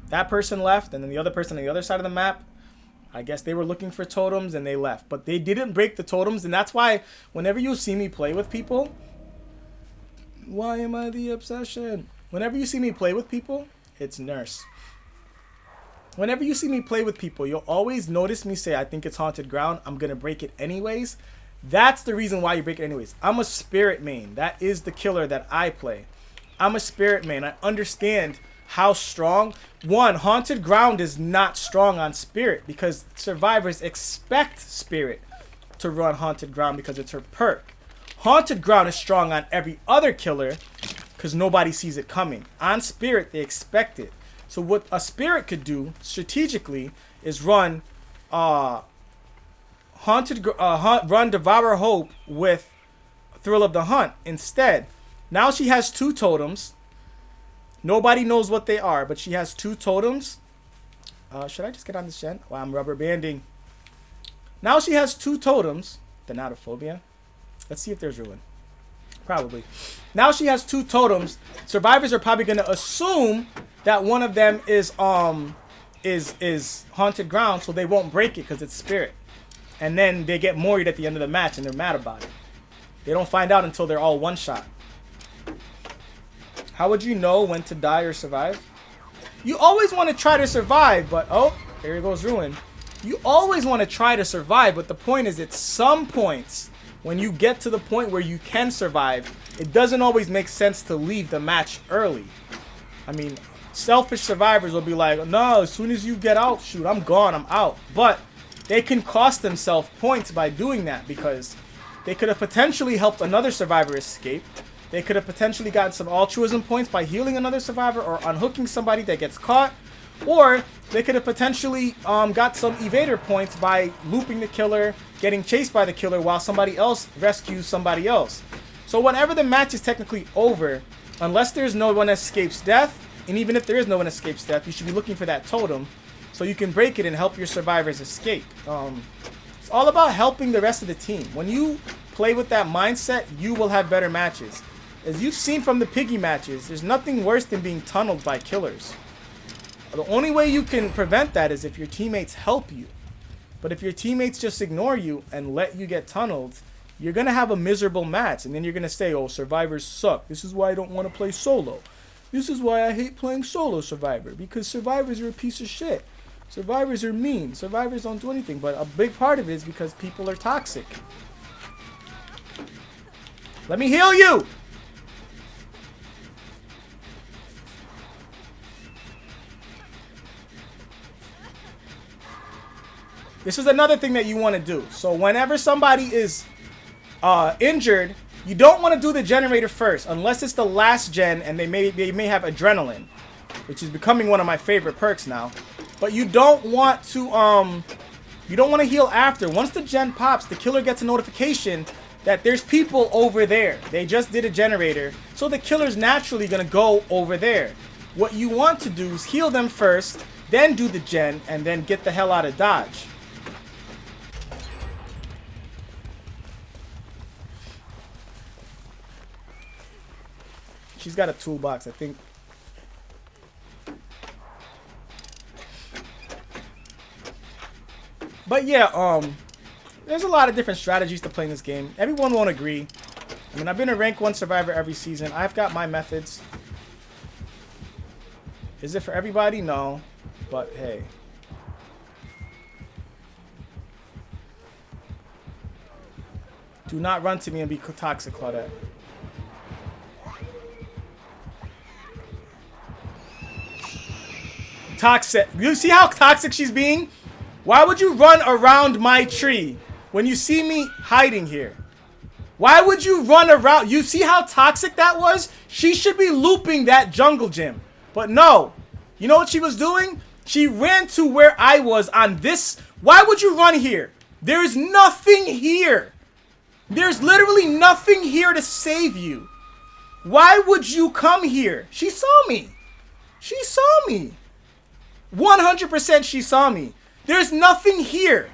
That person left, and then the other person on the other side of the map, I guess they were looking for totems and they left. But they didn't break the totems, and that's why whenever you see me play with people, why am I the obsession? Whenever you see me play with people, it's nurse. Whenever you see me play with people, you'll always notice me say, I think it's haunted ground. I'm going to break it anyways. That's the reason why you break it anyways. I'm a spirit main. That is the killer that I play. I'm a spirit main. I understand how strong. One, haunted ground is not strong on spirit because survivors expect spirit to run haunted ground because it's her perk. Haunted ground is strong on every other killer because nobody sees it coming. On spirit, they expect it. So what a spirit could do strategically is run run Devour Hope with Thrill of the Hunt instead. Now she has 2 totems. Nobody knows what they are, but she has 2 totems. Should I just get on this gen? Wow, I'm rubber banding. Now she has 2 totems. Thanatophobia. Let's see if there's ruin. Probably. Now she has 2 totems. Survivors are probably going to assume that one of them is haunted ground, so they won't break it because it's spirit. And then they get moried at the end of the match and they're mad about it. They don't find out until they're all one shot. How would you know when to die or survive? You always want to try to survive, but oh, there goes ruin. You always want to try to survive, but the point is at some points when you get to the point where you can survive, it doesn't always make sense to leave the match early. I mean, selfish survivors will be like, no, as soon as you get out, shoot, I'm gone, I'm out. But they can cost themselves points by doing that because they could have potentially helped another survivor escape. They could have potentially gotten some altruism points by healing another survivor or unhooking somebody that gets caught. Or they could have potentially got some evader points by looping the killer, getting chased by the killer while somebody else rescues somebody else. So whenever the match is technically over, unless there's no one escapes death, and even if there is no one escapes death, you should be looking for that totem so you can break it and help your survivors escape. It's all about helping the rest of the team. When you play with that mindset, you will have better matches. As you've seen from the piggy matches, there's nothing worse than being tunneled by killers. The only way you can prevent that is if your teammates help you. But if your teammates just ignore you and let you get tunneled, you're going to have a miserable match. And then you're going to say, oh, survivors suck. This is why I don't want to play solo. This is why I hate playing solo survivor. Because survivors are a piece of shit. Survivors are mean. Survivors don't do anything. But a big part of it is because people are toxic. Let me heal you! This is another thing that you want to do. So whenever somebody is injured, you don't want to do the generator first, unless it's the last gen and they may have adrenaline, which is becoming one of my favorite perks now. But you don't want to heal after. Once the gen pops, the killer gets a notification that there's people over there. They just did a generator, so the killer's naturally gonna go over there. What you want to do is heal them first, then do the gen, and then get the hell out of Dodge. She's got a toolbox, I think. But yeah, there's a lot of different strategies to playing this game. Everyone won't agree. I mean, I've been a rank 1 survivor every season. I've got my methods. Is it for everybody? No. But hey. Do not run to me and be toxic, Claudette. Toxic. You see how toxic she's being? Why would you run around my tree when you see me hiding here? Why would you run around? You see how toxic that was? She should be looping that jungle gym. But no. You know what she was doing? She ran to where I was on this. Why would you run here? There is nothing here. There's literally nothing here to save you. Why would you come here? She saw me. She saw me. 100% she saw me. There's nothing here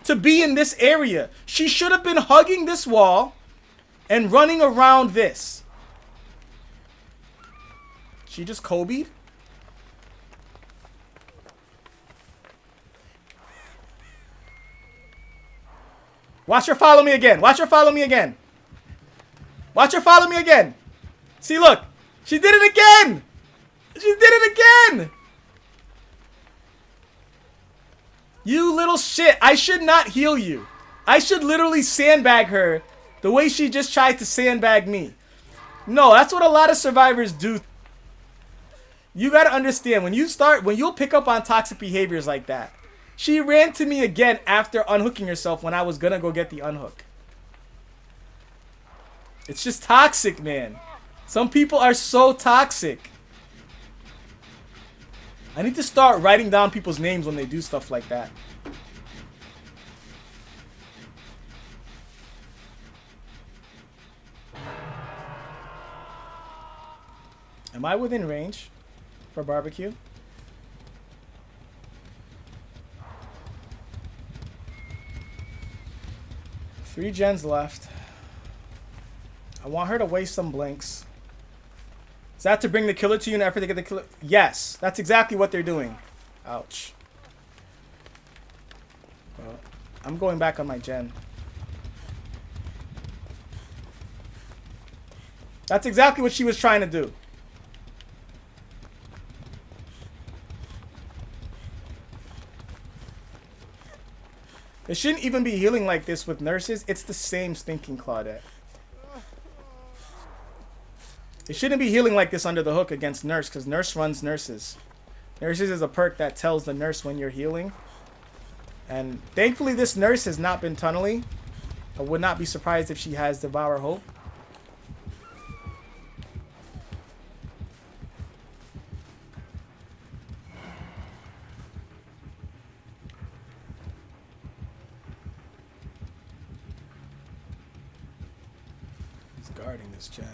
to be in this area. She should have been hugging this wall and running around this. She just Kobe'd? Watch her follow me again. Watch her follow me again. Watch her follow me again. See, look. She did it again. She did it again. You little shit. I should not heal you. I should literally sandbag her the way she just tried to sandbag me. No, that's what a lot of survivors do. You gotta understand, when you'll pick up on toxic behaviors like that. She ran to me again after unhooking herself when I was gonna go get the unhook. It's just toxic, man. Some people are so toxic. I need to start writing down people's names when they do stuff like that. Am I within range for barbecue? Three gens left. I want her to waste some blinks. Is that to bring the killer to you in an effort to get the killer? Yes, that's exactly what they're doing. Ouch. Well, I'm going back on my gen. That's exactly what she was trying to do. It shouldn't even be healing like this with nurses. It's the same stinking Claudette. It shouldn't be healing like this under the hook against nurse, because nurse runs nurses. Nurses is a perk that tells the nurse when you're healing. And thankfully this nurse has not been tunneling. I would not be surprised if she has Devour Hope. He's guarding this gen.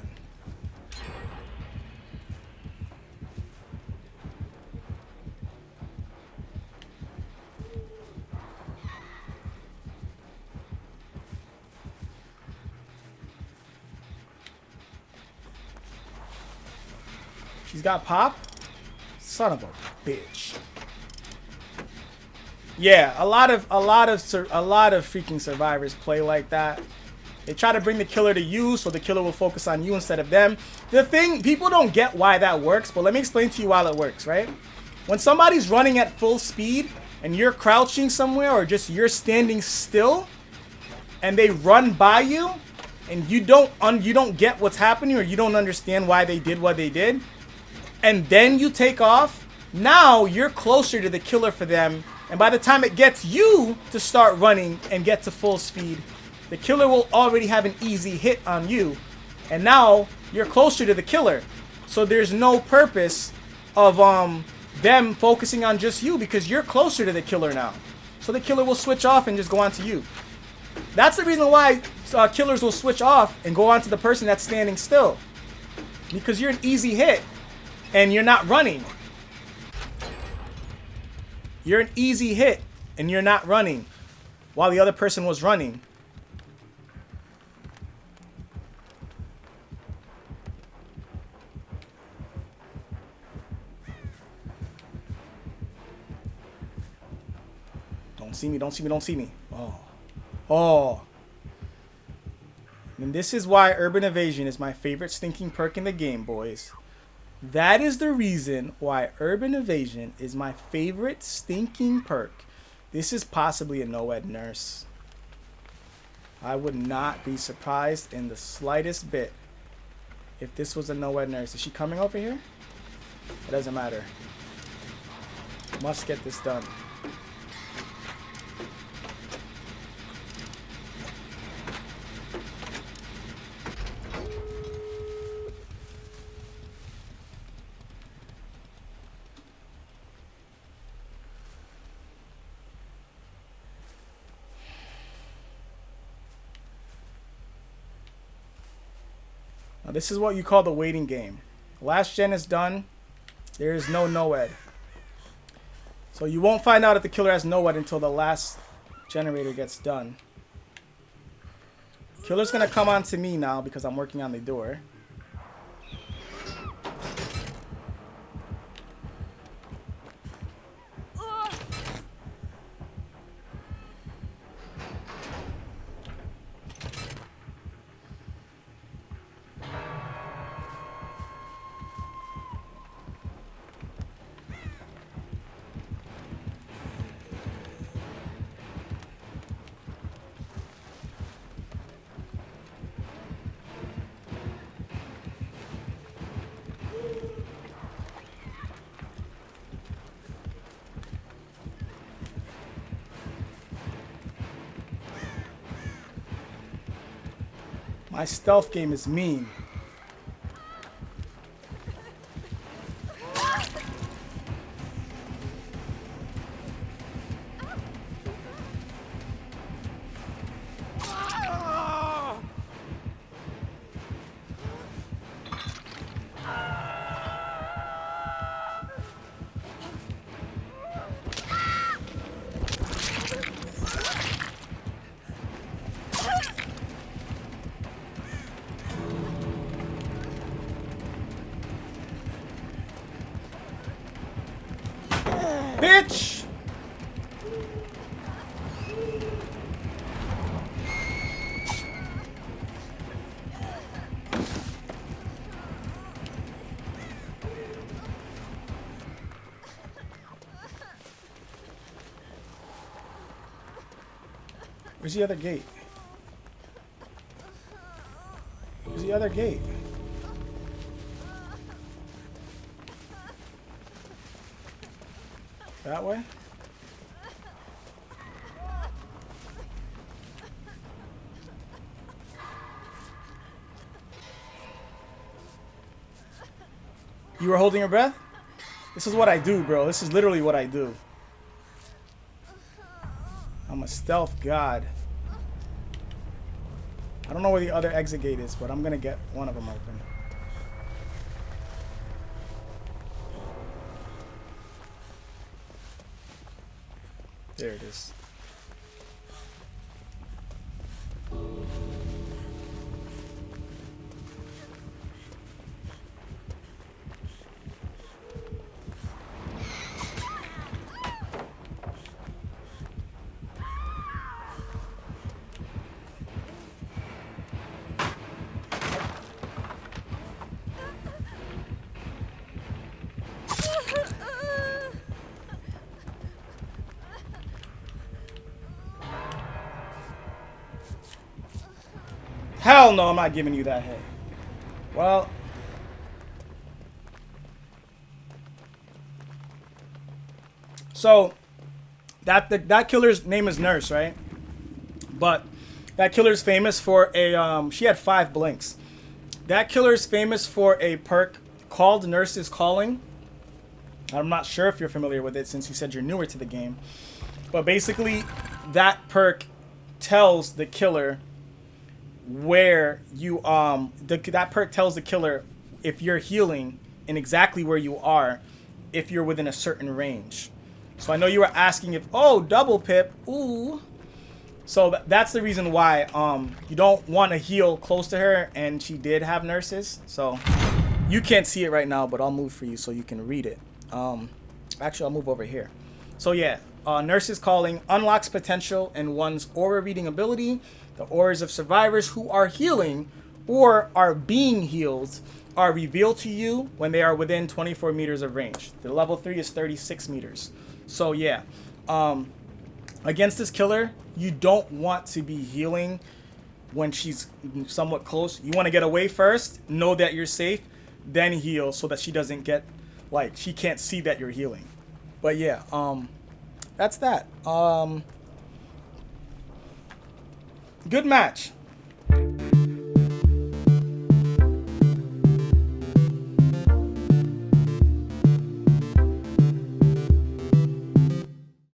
She's got pop? Son of a bitch. Yeah, a lot of freaking survivors play like that. They try to bring the killer to you so the killer will focus on you instead of them. The thing, people don't get why that works, but let me explain to you why it works, right? When somebody's running at full speed and you're crouching somewhere or just you're standing still and they run by you and you don't get what's happening or you don't understand why they did what they did, and then you take off, now you're closer to the killer for them, and by the time it gets you to start running and get to full speed, the killer will already have an easy hit on you, and now you're closer to the killer. So there's no purpose of them focusing on just you because you're closer to the killer now. So the killer will switch off and just go on to you. That's the reason why killers will switch off and go on to the person that's standing still, because you're an easy hit. And you're not running. You're an easy hit and you're not running while the other person was running. Don't see me, don't see me, don't see me. Oh. Oh. And this is why Urban Evasion is my favorite stinking perk in the game, boys. That is the reason why Urban Evasion is my favorite stinking perk. This is possibly a no-ed nurse. I would not be surprised in the slightest bit if this was a no-ed nurse. Is she coming over here? It doesn't matter. Must get this done. Now, this is what you call the waiting game. Last gen is done. There is no no-ed. So you won't find out if the killer has no-ed until the last generator gets done. Killer's gonna come on to me now because I'm working on the door. My stealth game is mean. Bitch! Where's the other gate? Where's the other gate? That way? You were holding your breath? This is what I do, bro. This is literally what I do. I'm a stealth god. I don't know where the other exit gate is, but I'm gonna get one of them open. There it is. Hell no, I'm not giving you that hit. Well. So, that killer's name is Nurse, right? But that killer's famous for a, she had 5 blinks. That killer's famous for a perk called Nurse's Calling. I'm not sure if you're familiar with it since you said you're newer to the game. But basically, that perk tells the killer where you that perk tells the killer if you're healing and exactly where you are if you're within a certain range. So I know you were asking if double pip, ooh. So that's the reason why you don't want to heal close to her, and she did have nurses. So you can't see it right now, but I'll move for you so you can read it. Actually, I'll move over here. So yeah, Nurse's Calling unlocks potential in one's aura reading ability. The auras of survivors who are healing or are being healed are revealed to you when they are within 24 meters of range. The level 3 is 36 meters. So yeah, against this killer, you don't want to be healing when she's somewhat close. You want to get away first, know that you're safe, then heal so that she doesn't get, like, she can't see that you're healing. But yeah, that's that. Good match.